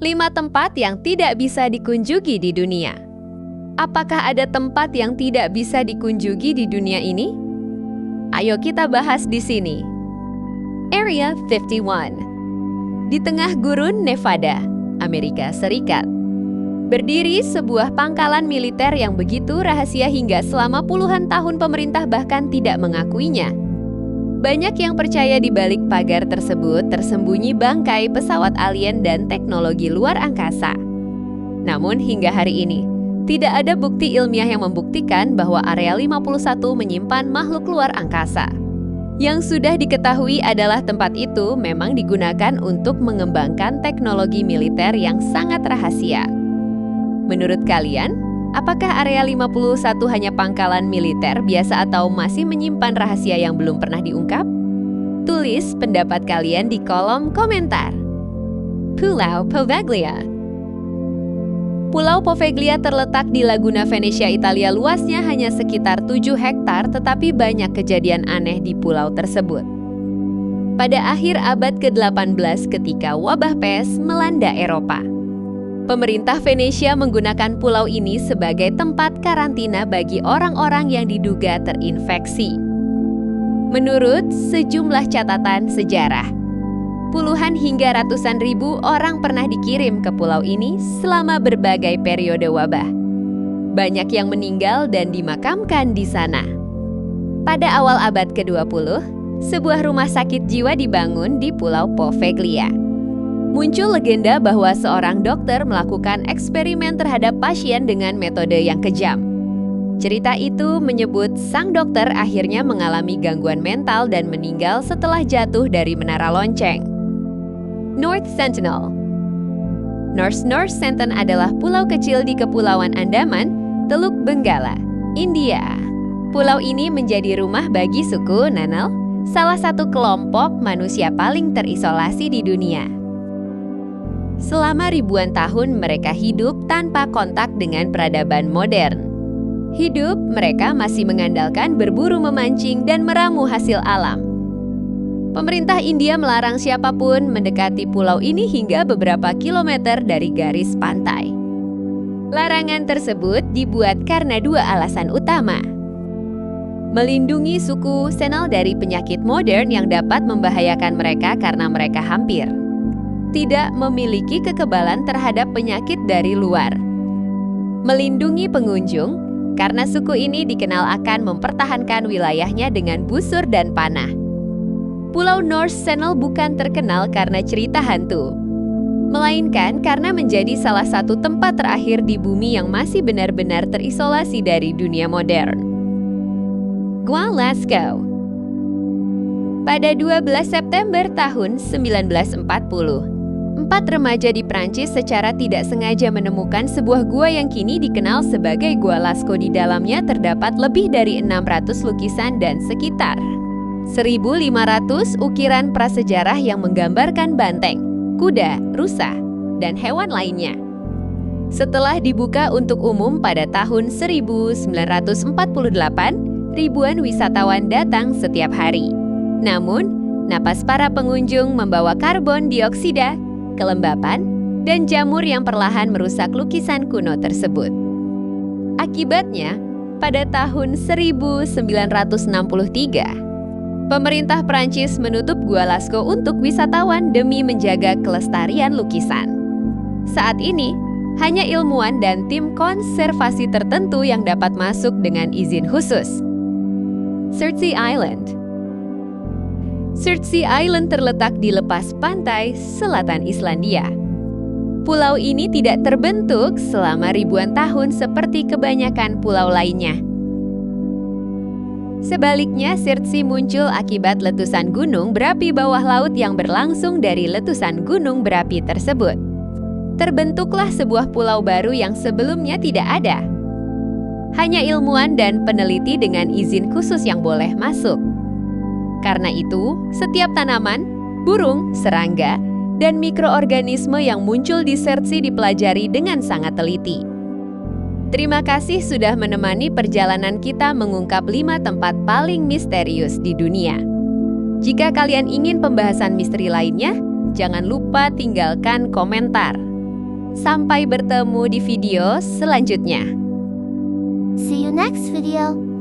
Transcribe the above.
5 tempat yang tidak bisa dikunjungi di dunia. Apakah ada tempat yang tidak bisa dikunjungi di dunia ini? Ayo kita bahas di sini. Area 51. Di tengah gurun Nevada, Amerika Serikat. Berdiri sebuah pangkalan militer yang begitu rahasia hingga selama puluhan tahun pemerintah bahkan tidak mengakuinya. Banyak yang percaya di balik pagar tersebut tersembunyi bangkai pesawat alien dan teknologi luar angkasa. Namun hingga hari ini, tidak ada bukti ilmiah yang membuktikan bahwa Area 51 menyimpan makhluk luar angkasa. Yang sudah diketahui adalah tempat itu memang digunakan untuk mengembangkan teknologi militer yang sangat rahasia. Menurut kalian, apakah Area 51 hanya pangkalan militer biasa atau masih menyimpan rahasia yang belum pernah diungkap? Tulis pendapat kalian di kolom komentar. Pulau Poveglia. Pulau Poveglia terletak di Laguna Venezia, Italia. Luasnya hanya sekitar 7 hektar, tetapi banyak kejadian aneh di pulau tersebut. Pada akhir abad ke-18 ketika wabah pes melanda Eropa, pemerintah Venesia menggunakan pulau ini sebagai tempat karantina bagi orang-orang yang diduga terinfeksi. Menurut sejumlah catatan sejarah, puluhan hingga ratusan ribu orang pernah dikirim ke pulau ini selama berbagai periode wabah. Banyak yang meninggal dan dimakamkan di sana. Pada awal abad ke-20, sebuah rumah sakit jiwa dibangun di Pulau Poveglia. Muncul legenda bahwa seorang dokter melakukan eksperimen terhadap pasien dengan metode yang kejam. Cerita itu menyebut sang dokter akhirnya mengalami gangguan mental dan meninggal setelah jatuh dari menara lonceng. North Sentinel. North Sentinel adalah pulau kecil di Kepulauan Andaman, Teluk Benggala, India. Pulau ini menjadi rumah bagi suku Nanal, salah satu kelompok manusia paling terisolasi di dunia. Selama ribuan tahun mereka hidup tanpa kontak dengan peradaban modern. Hidup mereka masih mengandalkan berburu, memancing, dan meramu hasil alam. Pemerintah India melarang siapapun mendekati pulau ini hingga beberapa kilometer dari garis pantai. Larangan tersebut dibuat karena 2 alasan utama. Melindungi suku Senal dari penyakit modern yang dapat membahayakan mereka karena mereka hampir tidak memiliki kekebalan terhadap penyakit dari luar. Melindungi pengunjung, karena suku ini dikenal akan mempertahankan wilayahnya dengan busur dan panah. Pulau North Sentinel bukan terkenal karena cerita hantu, melainkan karena menjadi salah satu tempat terakhir di bumi yang masih benar-benar terisolasi dari dunia modern. Gua Lascaux. Pada 12 September tahun 1940, 4 remaja di Prancis secara tidak sengaja menemukan sebuah gua yang kini dikenal sebagai Gua Lascaux. Di dalamnya terdapat lebih dari 600 lukisan dan sekitar 1.500 ukiran prasejarah yang menggambarkan banteng, kuda, rusa, dan hewan lainnya. Setelah dibuka untuk umum pada tahun 1948, ribuan wisatawan datang setiap hari. Namun, napas para pengunjung membawa karbon dioksida, kelembapan, dan jamur yang perlahan merusak lukisan kuno tersebut. Akibatnya, pada tahun 1963, pemerintah Prancis menutup Gua Lascaux untuk wisatawan demi menjaga kelestarian lukisan. Saat ini, hanya ilmuwan dan tim konservasi tertentu yang dapat masuk dengan izin khusus. Surtsey Island. Surtsey Island terletak di lepas pantai selatan Islandia. Pulau ini tidak terbentuk selama ribuan tahun seperti kebanyakan pulau lainnya. Sebaliknya, Surtsey muncul akibat letusan gunung berapi bawah laut yang berlangsung dari letusan gunung berapi tersebut. Terbentuklah sebuah pulau baru yang sebelumnya tidak ada. Hanya ilmuwan dan peneliti dengan izin khusus yang boleh masuk. Karena itu, setiap tanaman, burung, serangga, dan mikroorganisme yang muncul di Surtsey dipelajari dengan sangat teliti. Terima kasih sudah menemani perjalanan kita mengungkap 5 tempat paling misterius di dunia. Jika kalian ingin pembahasan misteri lainnya, jangan lupa tinggalkan komentar. Sampai bertemu di video selanjutnya. See you next video.